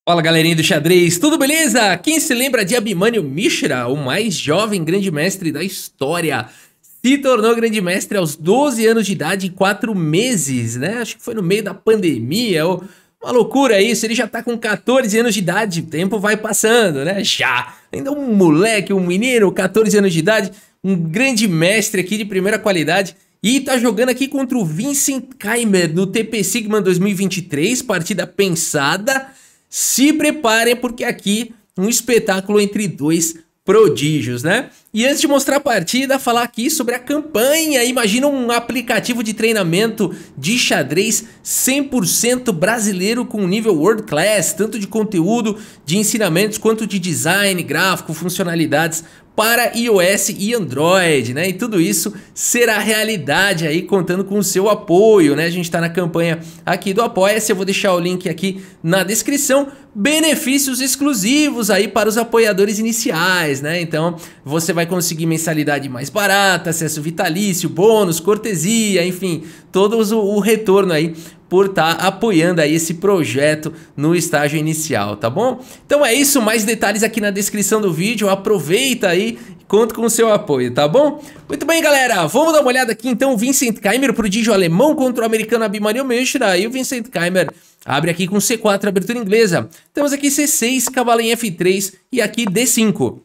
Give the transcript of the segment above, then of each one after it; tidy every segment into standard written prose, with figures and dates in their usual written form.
Fala galerinha do xadrez, tudo beleza? Quem se lembra de Abhimanyu Mishra, o mais jovem grande mestre da história? Se tornou grande mestre aos 12 anos de idade em 4 meses, né? Acho que foi no meio da pandemia, uma loucura isso, ele já tá com 14 anos de idade, o tempo vai passando, né? Já! Ainda um moleque, um menino, 14 anos de idade, um grande mestre aqui de primeira qualidade. E tá jogando aqui contra o Vincent Keimer no TP Sigma 2023, partida pensada. Se preparem porque aqui um espetáculo entre dois prodígios, né? E antes de mostrar a partida, falar aqui sobre a campanha. Imagina um aplicativo de treinamento de xadrez 100% brasileiro com nível World Class, tanto de conteúdo, de ensinamentos, quanto de design, gráfico, funcionalidades para iOS e Android, né? E tudo isso será realidade aí, contando com o seu apoio, né? A gente tá na campanha aqui do Apoia-se, eu vou deixar o link aqui na descrição. Benefícios exclusivos aí para os apoiadores iniciais, né? Então você vai conseguir mensalidade mais barata, acesso vitalício, bônus, cortesia, enfim, todo o retorno aí por estar apoiando aí esse projeto no estágio inicial, tá bom? Então é isso, mais detalhes aqui na descrição do vídeo, aproveita aí e conto com o seu apoio, tá bom? Muito bem, galera, vamos dar uma olhada aqui então, o Vincent Keimer, prodígio alemão contra o americano Abhimanyu Mishra, e o Vincent Keimer abre aqui com C4, abertura inglesa. Temos aqui C6, cavalo em F3 e aqui D5.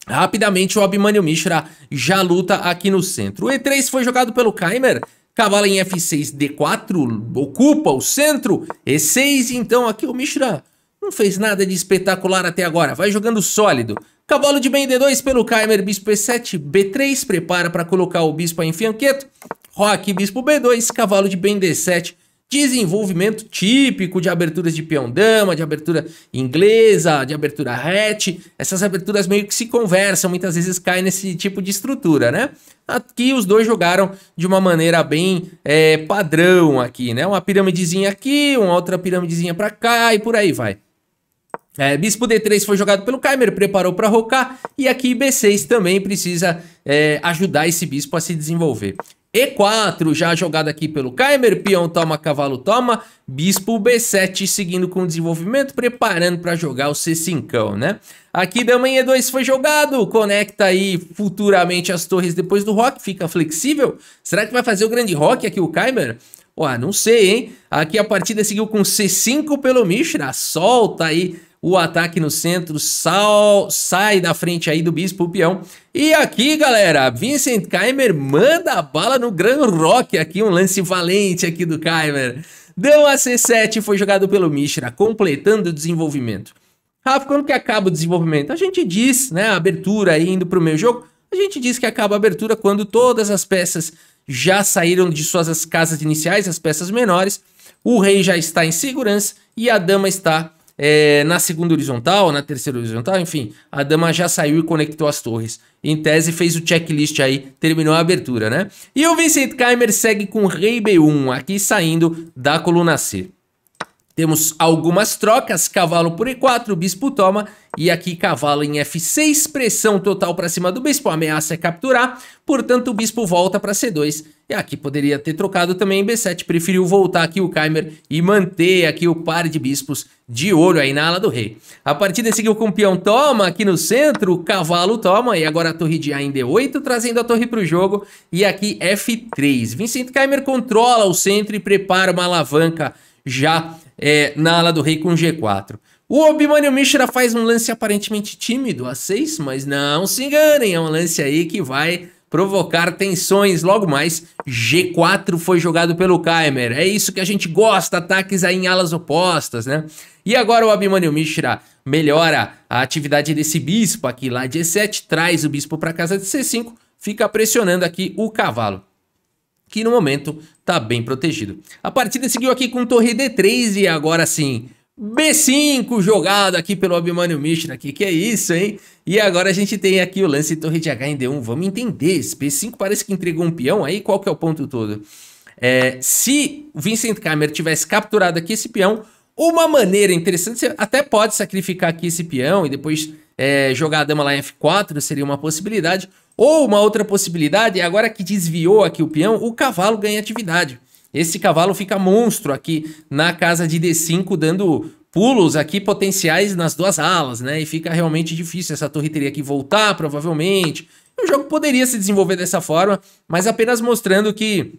Rapidamente o Abhimanyu Mishra já luta aqui no centro. O E3 foi jogado pelo Keimer. Cavalo em F6, D4, ocupa o centro, E6, então aqui o Mishra não fez nada de espetacular até agora, vai jogando sólido. Cavalo de bem D2 pelo Keimer, bispo E7, B3, prepara para colocar o bispo em fianqueto. Roque, bispo B2, cavalo de bem D7, desenvolvimento típico de aberturas de peão-dama, de abertura inglesa, de abertura hatch. Essas aberturas meio que se conversam, muitas vezes caem nesse tipo de estrutura, né? Aqui os dois jogaram de uma maneira bem padrão aqui, né? Uma piramidezinha aqui, uma outra piramidezinha pra cá e por aí vai. Bispo D3 foi jogado pelo Keimer, preparou para rocar. E aqui B6 também precisa ajudar esse bispo a se desenvolver. E4 já jogado aqui pelo Keimer, peão toma, cavalo toma, bispo B7 seguindo com o desenvolvimento, preparando para jogar o C5, né? Aqui dama em E2 foi jogado, conecta aí futuramente as torres depois do roque, fica flexível. Será que vai fazer o grande roque aqui o Keimer? Ué, não sei, hein? Aqui a partida seguiu com C5 pelo Mishra, solta aí o ataque no centro, sai da frente aí do bispo, o peão. E aqui, galera, Vincent Keimer manda a bala no Grand Roque, aqui um lance valente aqui do Keimer. Dama C7 foi jogado pelo Mishra, completando o desenvolvimento. Rafa, quando que acaba o desenvolvimento? A gente diz, né, a abertura aí indo pro meio jogo, a gente diz que acaba a abertura quando todas as peças já saíram de suas casas iniciais, as peças menores, o rei já está em segurança e a dama está na segunda horizontal, na terceira horizontal, enfim, a dama já saiu e conectou as torres. Em tese fez o checklist aí, terminou a abertura, né? E o Vincent Keimer segue com rei B1, aqui saindo da coluna C. Temos algumas trocas, cavalo por E4, bispo toma, e aqui cavalo em F6, pressão total para cima do bispo, a ameaça é capturar, portanto o bispo volta para C2, e aqui poderia ter trocado também em B7, preferiu voltar aqui o Keimer e manter aqui o par de bispos de olho aí na ala do rei. A partida seguiu com o peão toma aqui no centro, o cavalo toma, e agora a torre de A em D8, trazendo a torre para o jogo, e aqui F3. Vincent Keimer controla o centro e prepara uma alavanca já na ala do rei com G4. O Abhimanyu Mishra faz um lance aparentemente tímido, A6, mas não se enganem, é um lance aí que vai provocar tensões logo mais. G4 foi jogado pelo Keimer, é isso que a gente gosta, ataques aí em alas opostas, né? E agora o Abhimanyu Mishra melhora a atividade desse bispo aqui lá de E7, traz o bispo para casa de C5, fica pressionando aqui o cavalo, que no momento tá bem protegido. A partida seguiu aqui com torre D3 e agora sim, B5 jogado aqui pelo Abhimanyu Mishra, que é isso, hein? E agora a gente tem aqui o lance torre de H em D1, vamos entender, esse B5 parece que entregou um peão, aí qual que é o ponto todo? Se o Vincent Keimer tivesse capturado aqui esse peão, uma maneira interessante, você até pode sacrificar aqui esse peão e depois jogar a dama lá em F4, seria uma possibilidade. Ou uma outra possibilidade, agora que desviou aqui o peão, o cavalo ganha atividade. Esse cavalo fica monstro aqui na casa de D5, dando pulos aqui potenciais nas duas alas, né? E fica realmente difícil, essa torre teria que voltar, provavelmente. O jogo poderia se desenvolver dessa forma, mas apenas mostrando que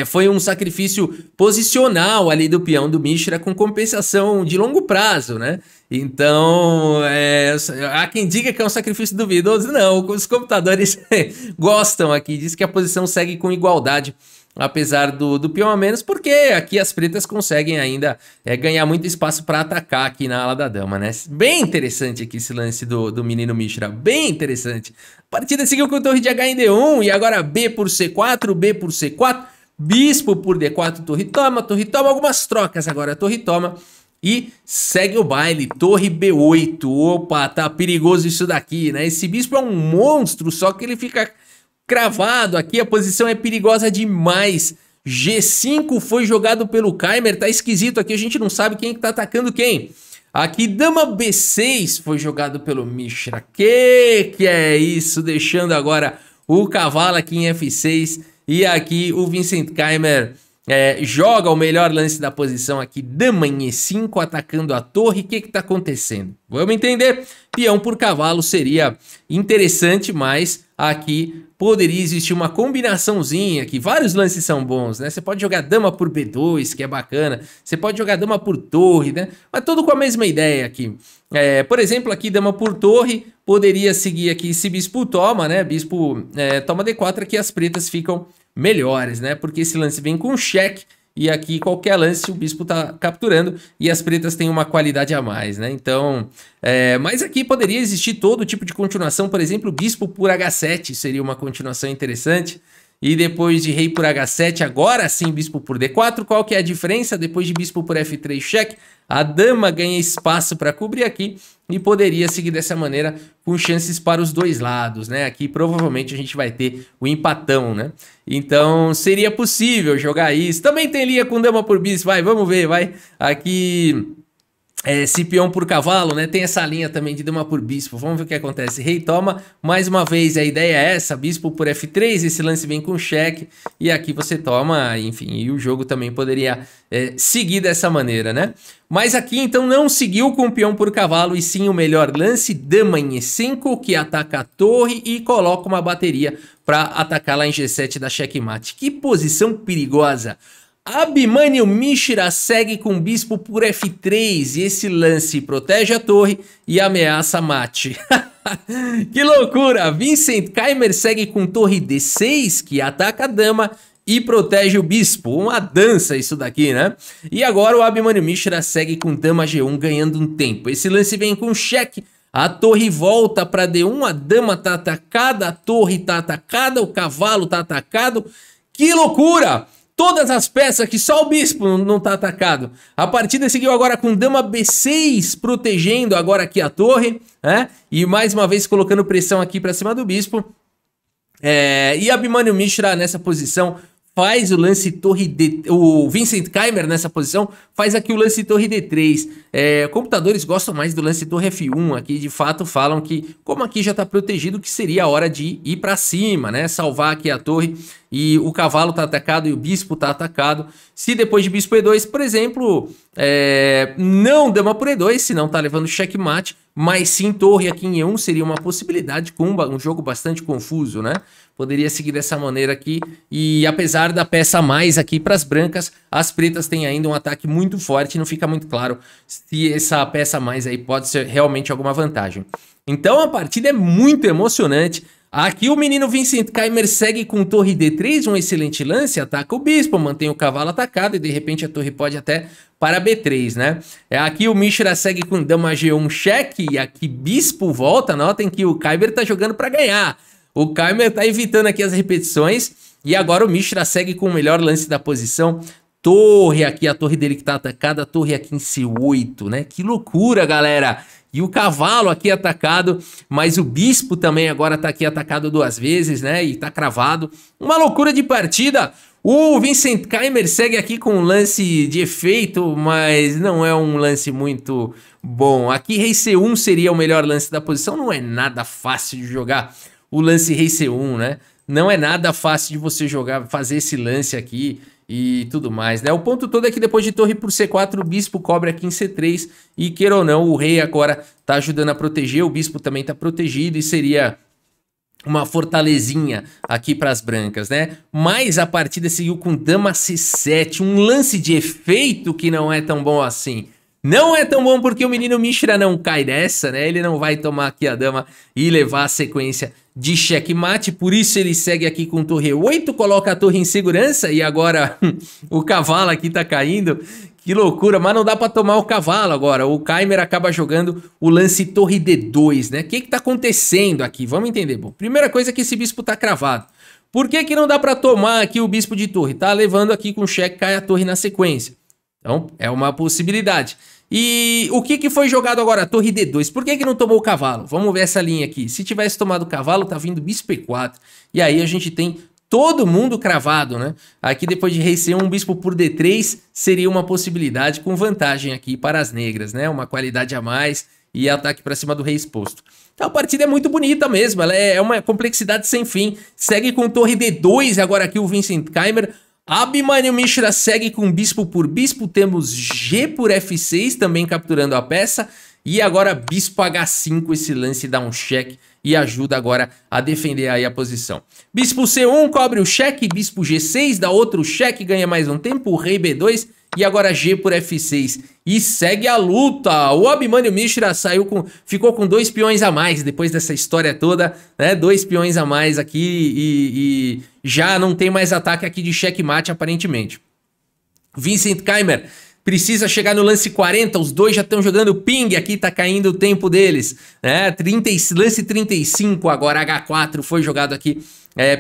foi um sacrifício posicional ali do peão do Mishra com compensação de longo prazo, né? Então, há quem diga que é um sacrifício duvidoso. Não, os computadores gostam aqui, diz que a posição segue com igualdade, apesar do peão a menos, porque aqui as pretas conseguem ainda ganhar muito espaço para atacar aqui na ala da dama, né? Bem interessante aqui esse lance do menino Mishra, bem interessante. A partida seguiu com torre de H em D1 e agora B por C4, B por C4, bispo por D4, torre toma, algumas trocas agora, torre toma e segue o baile, torre B8. Opa, tá perigoso isso daqui, né? Esse bispo é um monstro, só que ele fica cravado aqui, a posição é perigosa demais. G5 foi jogado pelo Keimer, tá esquisito aqui, a gente não sabe quem que tá atacando quem. Aqui dama B6 foi jogado pelo Mishra. Que é isso? Deixando agora o cavalo aqui em F6 e aqui o Vincent Keimer joga o melhor lance da posição aqui, dama em E5, atacando a torre. O que tá acontecendo? Vamos entender. Peão por cavalo seria interessante, mas aqui poderia existir uma combinaçãozinha aqui. Vários lances são bons, né? Você pode jogar dama por B2, que é bacana. Você pode jogar dama por torre, né? Mas tudo com a mesma ideia aqui. Por exemplo, aqui dama por torre, poderia seguir aqui se bispo toma, né? Bispo toma D4, aqui as pretas ficam melhores, né? Porque esse lance vem com cheque e aqui qualquer lance o bispo tá capturando e as pretas têm uma qualidade a mais, né? Então, mas aqui poderia existir todo tipo de continuação, por exemplo, bispo por H7 seria uma continuação interessante. E depois de rei por H7, agora sim bispo por D4, qual que é a diferença? Depois de bispo por F3 cheque, a dama ganha espaço para cobrir aqui e poderia seguir dessa maneira com chances para os dois lados, né? Aqui provavelmente a gente vai ter o empatão, né? Então seria possível jogar isso. Também tem linha com dama por bispo, vamos ver, Aqui... esse peão por cavalo, né? Tem essa linha também de dama por bispo. Vamos ver o que acontece. Rei toma. Mais uma vez, a ideia é essa. Bispo por F3. Esse lance vem com cheque. E aqui você toma, enfim. E o jogo também poderia seguir dessa maneira, né? Mas aqui, então, não seguiu com o peão por cavalo. E sim o melhor lance. Dama em E5, que ataca a torre e coloca uma bateria para atacar lá em G7 da checkmate. Que posição perigosa. Abhimanyu Mishra segue com bispo por F3 e esse lance protege a torre e ameaça mate. Que loucura! Vincent Keimer segue com torre D6 que ataca a dama e protege o bispo. Uma dança isso daqui, né? E agora o Abhimanyu Mishra segue com dama G1 ganhando um tempo. Esse lance vem com cheque. A torre volta para D1, a dama tá atacada, a torre tá atacada, o cavalo tá atacado. Que loucura! Todas as peças que só o bispo não tá atacado. A partida seguiu agora com dama B6, protegendo agora aqui a torre, né? E mais uma vez colocando pressão aqui para cima do bispo. E Abhimanyu Mishra nessa posição faz o lance torre D... O Vincent Keimer nessa posição faz aqui o lance torre D3. Computadores gostam mais do lance torre F1. Aqui de fato falam que, como aqui já está protegido, que seria a hora de ir para cima, né? Salvar aqui a torre. E o cavalo tá atacado e o bispo tá atacado. Se depois de bispo E2, por exemplo, não dama por E2, se não tá levando checkmate, mas sim torre aqui em E1 seria uma possibilidade com um jogo bastante confuso, né? Poderia seguir dessa maneira aqui. E apesar da peça a mais aqui para as brancas, as pretas têm ainda um ataque muito forte. Não fica muito claro se essa peça a mais aí pode ser realmente alguma vantagem. Então a partida é muito emocionante. Aqui o menino Vincent Keimer segue com torre D3, um excelente lance, ataca o bispo, mantém o cavalo atacado e de repente a torre pode até para B3, né? Aqui o Mishra segue com dama G1 cheque e aqui bispo volta, notem que o Keimer tá jogando para ganhar. O Keimer tá evitando aqui as repetições e agora o Mishra segue com o melhor lance da posição. Torre aqui, a torre dele que tá atacada, a torre aqui em C8, né? Que loucura, galera! E o cavalo aqui atacado, mas o bispo também agora tá aqui atacado duas vezes, né? E tá cravado. Uma loucura de partida. O Vincent Keimer segue aqui com um lance de efeito, mas não é um lance muito bom. Aqui rei C1 seria o melhor lance da posição. Não é nada fácil de jogar o lance rei C1, né? Não é nada fácil de você jogar, fazer esse lance aqui. e tudo mais, né? O ponto todo é que depois de torre por C4, o bispo cobre aqui em C3 e, queira ou não, o rei agora tá ajudando a proteger, o bispo também tá protegido e seria uma fortalezinha aqui para as brancas, né? Mas a partida seguiu com dama C7, um lance de efeito que não é tão bom assim. Não é tão bom porque o menino Mishra não cai dessa, né? Ele não vai tomar aqui a dama e levar a sequência de checkmate, por isso ele segue aqui com torre 8, coloca a torre em segurança e agora o cavalo aqui tá caindo. Que loucura, mas não dá pra tomar o cavalo agora. O Keimer acaba jogando o lance torre D2, né? O que tá acontecendo aqui? Vamos entender. Bom, primeira coisa é que esse bispo tá cravado. Por que que não dá pra tomar aqui o bispo de torre? Tá levando aqui com cheque, cai a torre na sequência. Então, é uma possibilidade. E o que foi jogado agora? Torre D2. Por que que não tomou o cavalo? Vamos ver essa linha aqui. Se tivesse tomado o cavalo, tá vindo bispo E4. E aí a gente tem todo mundo cravado, né? Aqui depois de rei C1, um bispo por D3 seria uma possibilidade com vantagem aqui para as negras, né? Uma qualidade a mais e ataque para cima do rei exposto. Então a partida é muito bonita mesmo, ela é uma complexidade sem fim. Segue com torre D2, agora aqui o Vincent Keimer. Abhimanyu Mishra segue com bispo por bispo, temos G por F6 também capturando a peça. E agora bispo H5, esse lance dá um cheque e ajuda agora a defender aí a posição. Bispo C1 cobre o cheque, bispo G6 dá outro cheque, ganha mais um tempo, rei B2 e agora G por F6. E segue a luta, o Abhimanyu Mishra ficou com 2 peões a mais depois dessa história toda, né? 2 peões a mais aqui e já não tem mais ataque aqui de checkmate aparentemente. Vincent Keimer precisa chegar no lance 40, os dois já estão jogando ping, aqui tá caindo o tempo deles, né? Lance 35, agora H4 foi jogado aqui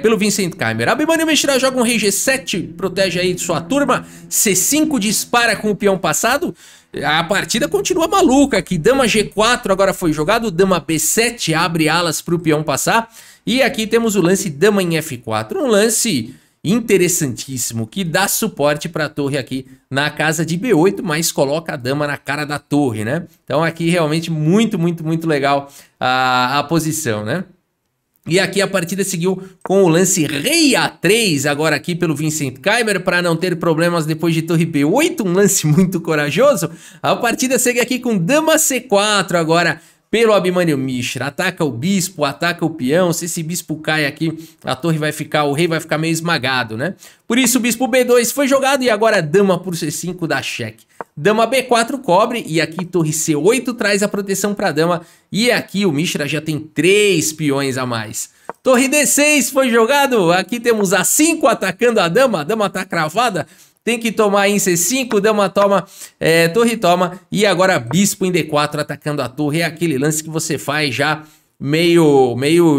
pelo Vincent Keimer. Abhimanyu Mishra joga um rei G7, protege aí sua turma, C5 dispara com o peão passado, a partida continua maluca aqui, dama G4 agora foi jogado, dama B7 abre alas para o peão passar, e aqui temos o lance dama em F4, um lance interessantíssimo, que dá suporte para a torre aqui na casa de B8, mas coloca a dama na cara da torre, né? Então aqui realmente muito legal a posição, né? E aqui a partida seguiu com o lance rei A3, agora aqui pelo Vincent Keimer, para não ter problemas depois de torre B8, um lance muito corajoso. A partida segue aqui com dama C4 agora pelo Abhimanyu Mishra, ataca o bispo, ataca o peão, se esse bispo cai aqui, a torre vai ficar, o rei vai ficar meio esmagado, né? Por isso o bispo B2 foi jogado e agora dama por C5 dá cheque. Dama B4 cobre e aqui torre C8 traz a proteção para a dama e aqui o Mishra já tem 3 peões a mais. Torre D6 foi jogado, aqui temos A5 atacando a dama tá cravada. Tem que tomar em C5, dama toma, torre toma, e agora bispo em D4 atacando a torre, é aquele lance que você faz já meio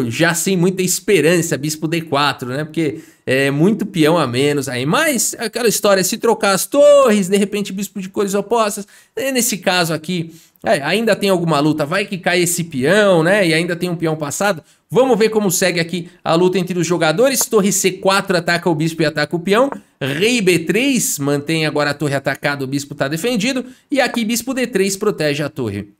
já sem muita esperança, bispo D4, né, porque é muito peão a menos aí, mas aquela história, se trocar as torres, de repente bispo de cores opostas, nesse caso aqui, ainda tem alguma luta, vai que cai esse peão, né, e ainda tem um peão passado. Vamos ver como segue aqui a luta entre os jogadores. Torre C4 ataca o bispo e ataca o peão. Rei B3 mantém agora a torre atacada, o bispo está defendido. E aqui bispo D3 protege a torre.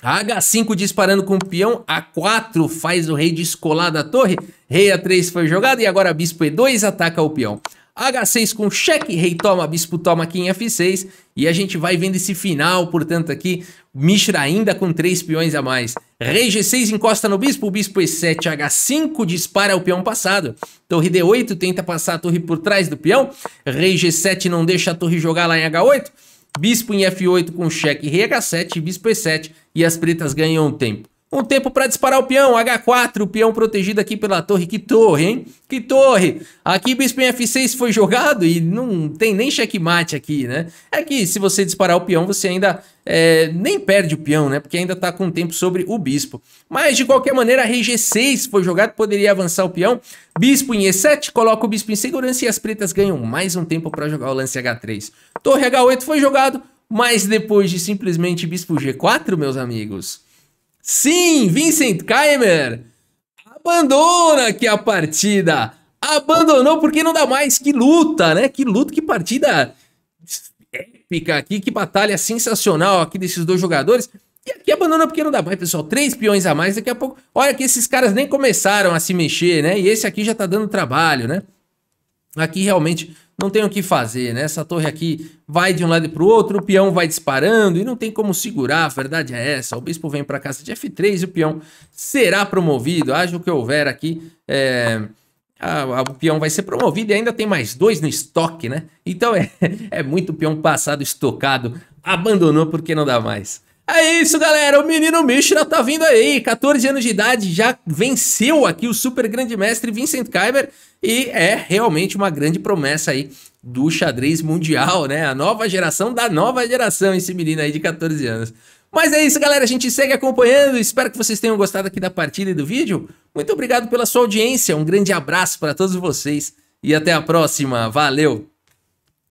H5 disparando com o peão. A4 faz o rei descolar da torre. Rei A3 foi jogado e agora bispo E2 ataca o peão. H6 com cheque, rei toma, bispo toma aqui em F6 e a gente vai vendo esse final, portanto aqui, Mishra ainda com 3 peões a mais. Rei G6 encosta no bispo, o bispo E7, H5 dispara o peão passado. Torre D8 tenta passar a torre por trás do peão, rei G7 não deixa a torre jogar lá em H8. Bispo em F8 com cheque, rei H7, bispo E7 e as pretas ganham tempo. Um tempo para disparar o peão, H4, o peão protegido aqui pela torre. Que torre, hein? Que torre! Aqui bispo em F6 foi jogado e não tem nem checkmate aqui, né? É que se você disparar o peão, você ainda nem perde o peão, né? Porque ainda tá com tempo sobre o bispo. Mas de qualquer maneira, rei G6 foi jogado, poderia avançar o peão. Bispo em E7, coloca o bispo em segurança e as pretas ganham mais um tempo para jogar o lance H3. Torre H8 foi jogado, mas depois de simplesmente bispo G4, meus amigos... Sim, Vincent Keimer abandona aqui a partida. Abandonou porque não dá mais. Que luta, né? Que luta, que partida épica aqui. Que batalha sensacional aqui desses dois jogadores. E aqui abandona porque não dá mais, pessoal. 3 peões a mais daqui a pouco. Olha que esses caras nem começaram a se mexer, né? E esse aqui já tá dando trabalho, né? Aqui realmente não tem o que fazer, né? Essa torre aqui vai de um lado para o outro, o peão vai disparando e não tem como segurar, a verdade é essa. O bispo vem para casa de F3 e o peão será promovido, haja o que houver aqui, o peão vai ser promovido e ainda tem mais 2 no estoque, né? Então é muito peão passado, estocado, abandonou porque não dá mais. É isso, galera, o menino Mishra tá vindo aí, 14 anos de idade, já venceu aqui o super grande mestre Vincent Keimer e é realmente uma grande promessa aí do xadrez mundial, né? A nova geração da nova geração, esse menino aí de 14 anos. Mas é isso, galera, a gente segue acompanhando, espero que vocês tenham gostado aqui da partida e do vídeo. Muito obrigado pela sua audiência, um grande abraço para todos vocês e até a próxima, valeu!